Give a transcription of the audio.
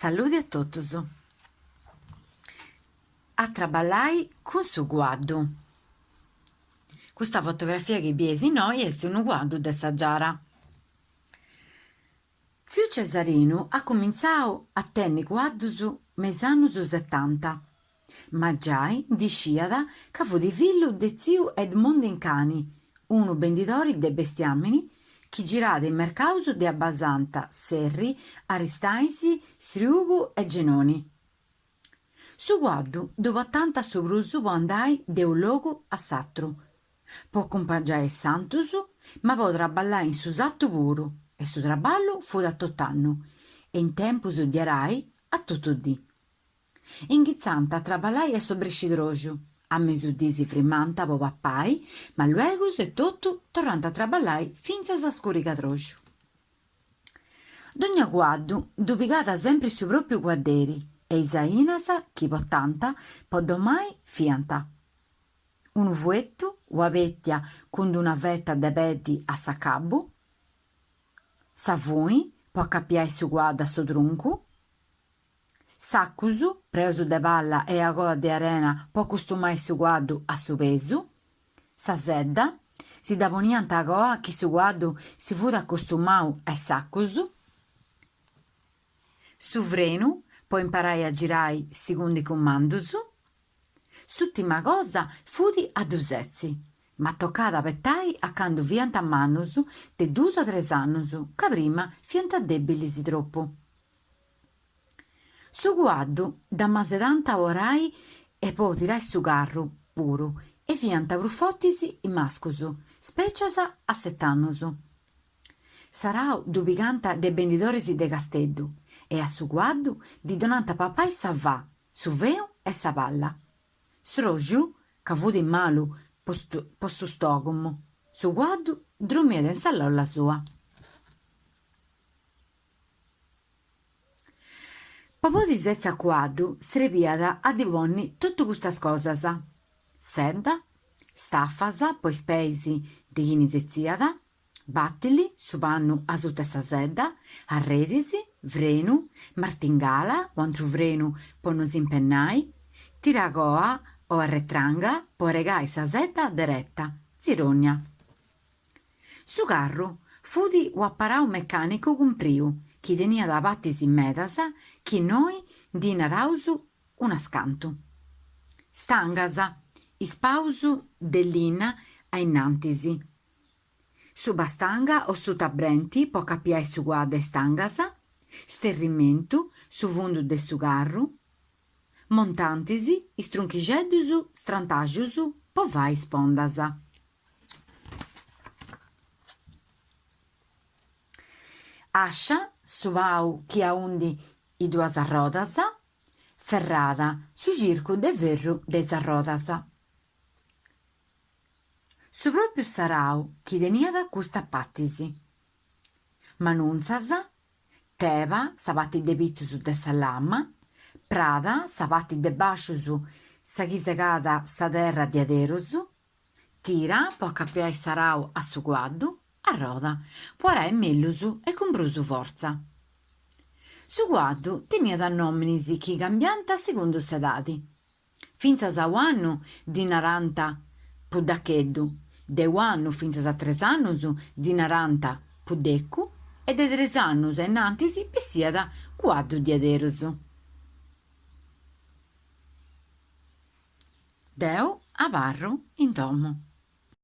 Saluti a totus. A traballai cun su guaddu. Questa fotografia chi biesi noi est unu guaddu de sa giara. Ziu Cesarinu ha cominzadu a tenni guaddus mes'annus 70, ma giai disciat ca fut fillu de ziu Edmondo Incani, unu bendidore de bestiamini chi girat in mercaus de Abbasanta, Serri, Aristaisi, Sriugu e Genoni. Su guaddu du tanta su prusu po andare de un logu a s'atru. Po cumpagiare santus, ma po traballare in su sattu puru, e su traballu fut a tot'annu, e in tempus di arai a tutu dì. Inghizzanta traballai a sobrescidroju, a mesudisi frimmanta po pappai, ma luegus e totu torrant a traballai finzas a scurigadroju. Dogna guaddu du pigat sempre su propriu guadderi, e isainas chi potanta po domai fiant. Unu fuettu, una pettia cun una vetta de pedi a s'acabu, sa fui po accappiare su guaddu a su truncu, saccus preus de palla e agoa de arena po custumare su guaddu a su pesu, sa sedda, si da poniant agoa chi su guaddu si fut accustumadu ai saccus, su frenu po imparai a girai sigondo i cumandus. S'ultima cosa fut a du setzi, ma toccat a pettai a candu fiant a mannus de 2 o 3 annus, ca prima fiant debilis troppu. Su guaddu damma sedanta orai e po tirai su carru puru, e fiant prus fortis i mascus, specias a 7 annus. Sarau du pigant de bendidores de casteddu, e a su guaddu di donant papai sa va, su feu e sa palla. Sroju, ca fut in malu po su stogumu, su guaddu drumiat in sa lolla sua. Po podi setzi a guaddu srebiat a di ponni totu custas cosas: sedda, staffas po is peis de chini setziat, battili, su pannu a sutta sa sedda, arredis, frenu, martingala o antru frenu po non s'impennai, tiragoa o arretranga po regai sa sedda deretta, zirogna. Su carru fut u'apparau meccanicu cumpriu, chi teniat pattis medas, chi noi ndi naraus un ascantu. Stangas, is paus de linna a innantis. Su bastanga o su tabrenti po accappiare su guaddu e stangas, sterrimentu su fundu de su carru, montantis is trunchigeddus strantagius po fare is pondas. Ascia, su pau chi aundi i duas rodas, ferrada, su circu de ferru de is rodas. Su propriu sarau chi teniat custa pattis. Manunzas, teba, sa patti de pitzus de sa lamma, prada, sa patti de bascius, sa chi segat sa terra di aderus, tira po accappiare sarau a su guaddu, a roda, po arai mellus e cun prus forza. Su guaddu teniat nominis chi cambiant segundu s'edadi. Finzas a u'annu di narant puddacheddu, de u'annu finzas a 3 annus di narant puddeccu, e de 3 annus e innantis bessiat guaddu di aderus. Deu abarru in domu.